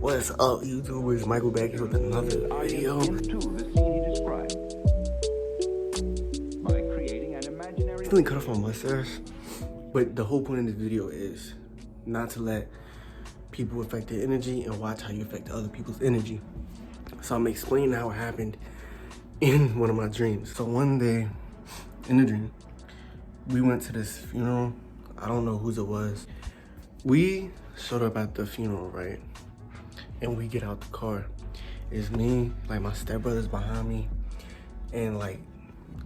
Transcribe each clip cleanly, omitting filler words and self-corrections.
What's up, YouTubers? Michael back here with another video. Definitely cut off my mustache, but the whole point of this video is not to let people affect their energy and watch how you affect other people's energy. So I'm explaining how it happened in one of my dreams. So one day in the dream, we went to this funeral. I don't know whose it was. We showed up at the funeral, right? And we get out the car. It's me, like my stepbrother's behind me, and like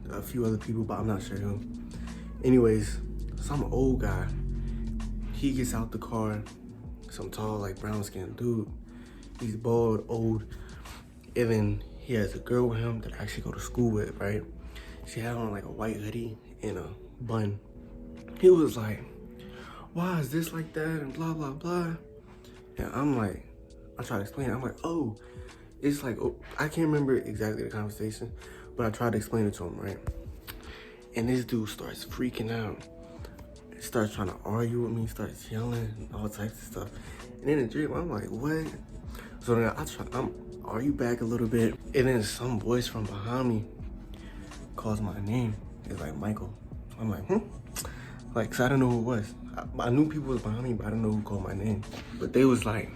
a few other people, but I'm not sure who. Anyways, some old guy, he gets out the car, some tall, like brown skinned dude. He's bald, old, and then he has a girl with him that I actually go to school with, right? She had on like a white hoodie and a bun. He was like, why is this like that and blah, blah, blah. And I'm like, I try to explain it. I'm like, oh, it's like, oh, I can't remember exactly the conversation, but I tried to explain it to him, right? And this dude starts freaking out. He starts trying to argue with me, starts yelling, and all types of stuff. And in the dream, I'm like, what? So then I'm argue back a little bit, and then some voice from behind me calls my name. It's like, Michael. I'm like, Like, cause I didn't know who it was. I knew people was behind me, but I didn't know who called my name. But they was like,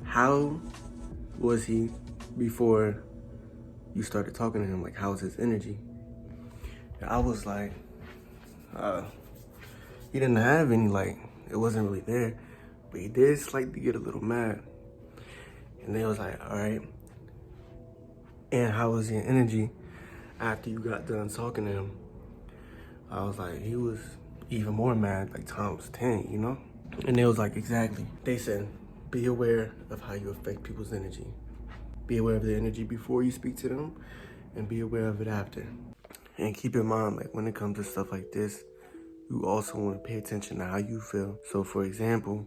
how was he before you started talking to him? Like, how's his energy? And I was like, he didn't have any, like, it wasn't really there, but he did slightly get a little mad. And they was like, all right. And how was your energy after you got done talking to him? I was like, he was even more mad, like times 10, you know? And they was like, exactly. They said, be aware of how you affect people's energy. Be aware of their energy before you speak to them, and be aware of it after. And keep in mind, like when it comes to stuff like this, you also want to pay attention to how you feel. So for example,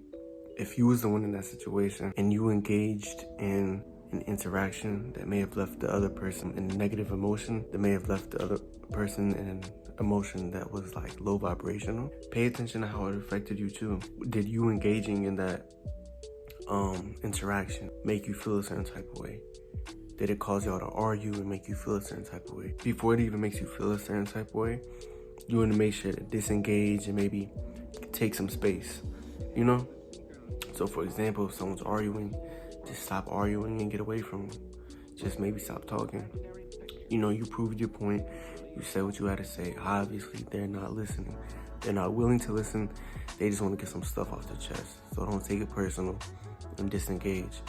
if you was the one in that situation and you engaged in an interaction that may have left the other person in a negative emotion, that may have left the other person in an emotion that was like low vibrational, pay attention to how it affected you too. Did you engaging in that interaction make you feel a certain type of way? Did it cause y'all to argue and make you feel a certain type of way? Before it even makes you feel a certain type of way, you want to make sure to disengage and maybe take some space, you know? So for example, if someone's arguing, just stop arguing and get away from them. Just maybe stop talking. You know, you proved your point. You said what you had to say. Obviously, they're not listening. They're not willing to listen. They just want to get some stuff off their chest. So don't take it personal and disengage.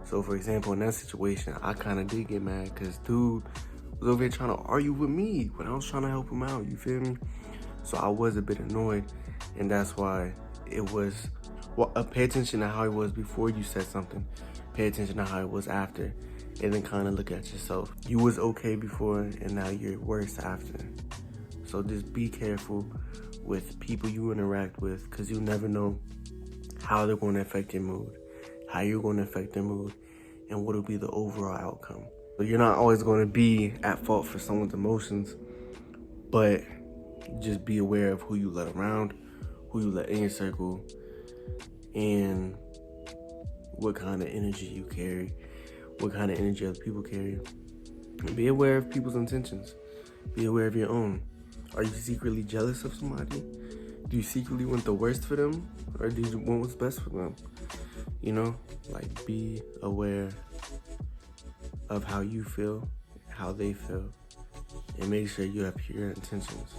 So for example, in that situation, I kind of did get mad because dude was over here trying to argue with me when I was trying to help him out, you feel me? So I was a bit annoyed, and that's why it was, well, pay attention to how it was before you said something. Pay attention to how it was after, and then kind of look at yourself. You was okay before, and now you're worse after. So just be careful with people you interact with, because you never know how they're going to affect your mood, how you're going to affect their mood, and what will be the overall outcome. So you're not always going to be at fault for someone's emotions, but just be aware of who you let around, who you let in your circle, and what kind of energy you carry, what kind of energy other people carry. And be aware of people's intentions. Be aware of your own. Are you secretly jealous of somebody? Do you secretly want the worst for them? Or do you want what's best for them? You know, like be aware of how you feel, how they feel, and make sure you have pure intentions.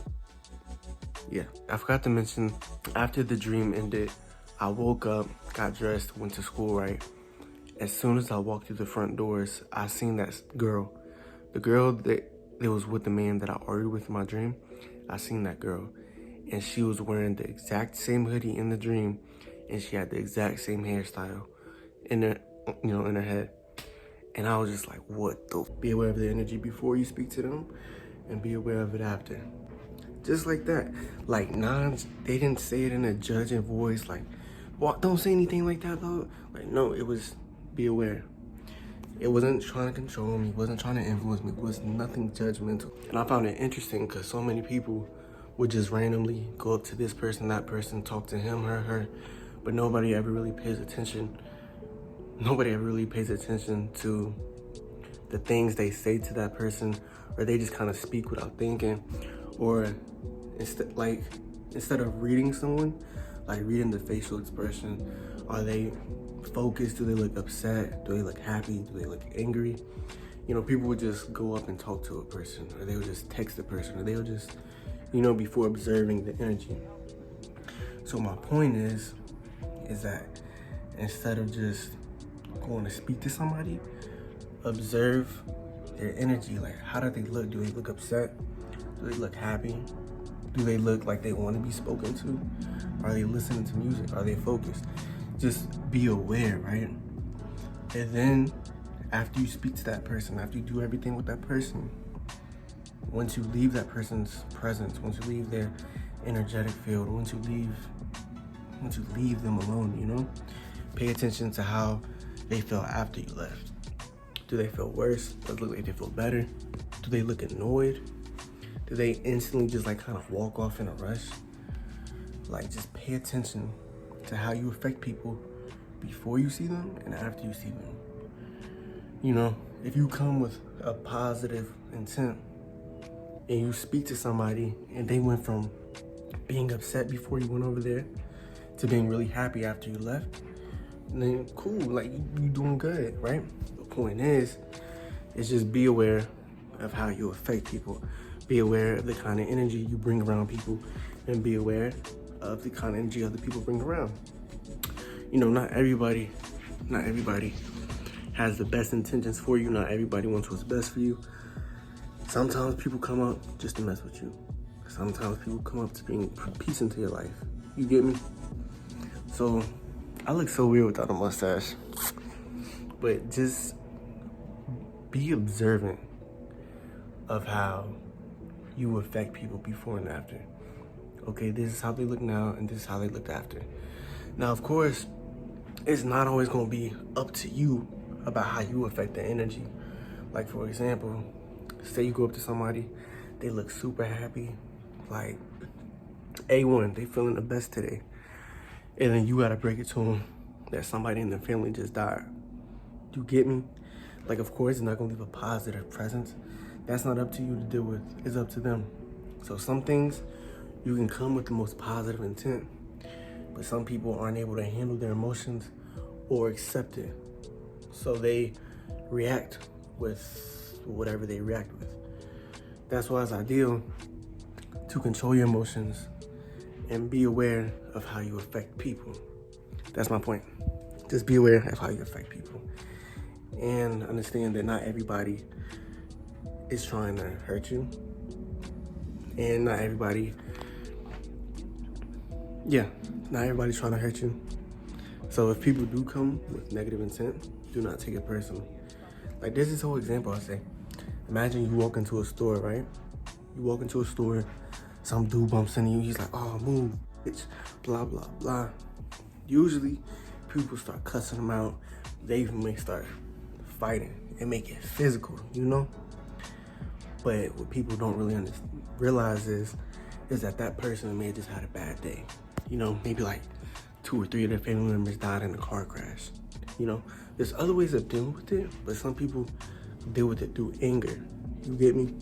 Yeah, I forgot to mention, after the dream ended, I woke up, got dressed, went to school, right? As soon as I walked through the front doors, I seen that girl. The girl that was with the man that I argued with in my dream, I seen that girl. And she was wearing the exact same hoodie in the dream, and she had the exact same hairstyle in her, in her head. And I was just like, what the? Be aware of the energy before you speak to them, and be aware of it after. Just like that. Like, they didn't say it in a judging voice, like, well, don't say anything like that, though. Like, no, it was, be aware. It wasn't trying to control me, it wasn't trying to influence me, it was nothing judgmental. And I found it interesting because so many people would just randomly go up to this person, that person, talk to him, her, but nobody ever really pays attention. Nobody ever really pays attention to the things they say to that person, or they just kind of speak without thinking. Or instead of reading someone, like reading the facial expression, are they focused? Do they look upset? Do they look happy? Do they look angry? You know, people would just go up and talk to a person, or they would just text the person, or they would just, you know, before observing the energy. So my point is that instead of just going to speak to somebody, observe their energy. Like, how do they look? Do they look upset? Do they look happy? Do they look like they want to be spoken to? Are they listening to music? Are they focused? Just be aware, right? And then after you speak to that person, after you do everything with that person, once you leave that person's presence, once you leave their energetic field, once you leave them alone, you know, pay attention to how they feel after you left. Do they feel worse? Does it look like they feel better? Do they look annoyed? Do they instantly just like kind of walk off in a rush? Like, just pay attention to how you affect people before you see them and after you see them. You know, if you come with a positive intent and you speak to somebody and they went from being upset before you went over there to being really happy after you left, then cool, like you doing good, right? The point is just be aware of how you affect people. Be aware of the kind of energy you bring around people, and be aware of the kind of energy other people bring around. You know, not everybody has the best intentions for you. Not everybody wants what's best for you. Sometimes people come up just to mess with you. Sometimes people come up to bring peace into your life. You get me? So I look so weird without a mustache, but just be observant of how you affect people before and after. Okay, this is how they look now, and this is how they looked after. Now, of course, it's not always going to be up to you about how you affect the energy. Like, for example, say you go up to somebody, they look super happy, like A1, they feeling the best today. And then you got to break it to them that somebody in their family just died. You get me? Like, of course, it's not going to leave a positive presence. That's not up to you to deal with. It's up to them. So some things you can come with the most positive intent, but some people aren't able to handle their emotions or accept it. So they react with whatever they react with. That's why it's ideal to control your emotions and be aware of how you affect people. That's my point. Just be aware of how you affect people. And understand that not everybody is trying to hurt you. And not everybody's trying to hurt you. So if people do come with negative intent, do not take it personally. Like, this is a whole example I say. Imagine you walk into a store, right? You walk into a store, some dude bumps into you, he's like, oh, move, bitch, blah, blah, blah. Usually, people start cussing them out. They even may start fighting and make it physical, you know? But what people don't really realize is that person may have just had a bad day. You know, maybe like 2 or 3 of their family members died in a car crash. You know, there's other ways of dealing with it, but some people deal with it through anger. You get me?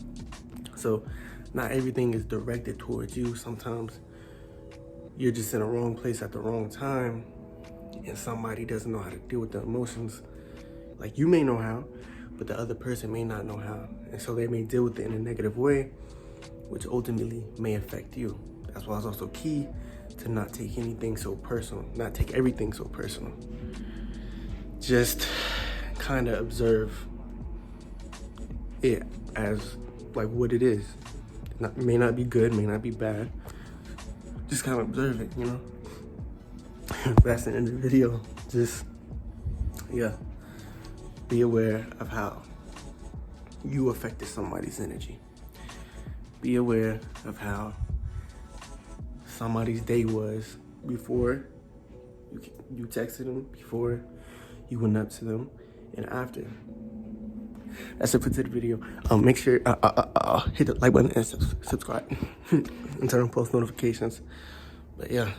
So not everything is directed towards you. Sometimes you're just in the wrong place at the wrong time, and somebody doesn't know how to deal with the emotions. Like, you may know how, but the other person may not know how. And so they may deal with it in a negative way, which ultimately may affect you. That's why it's also key to not take anything so personal, not take everything so personal. Just kind of observe it as like what it is. It may not be good, may not be bad. Just kind of observe it, you know? That's the end of the video. Just, be aware of how you affected somebody's energy. Be aware of how somebody's day was before you texted them, before you went up to them, and after. That's it for today's video. Make sure hit the like button and subscribe and turn on post notifications. But yeah.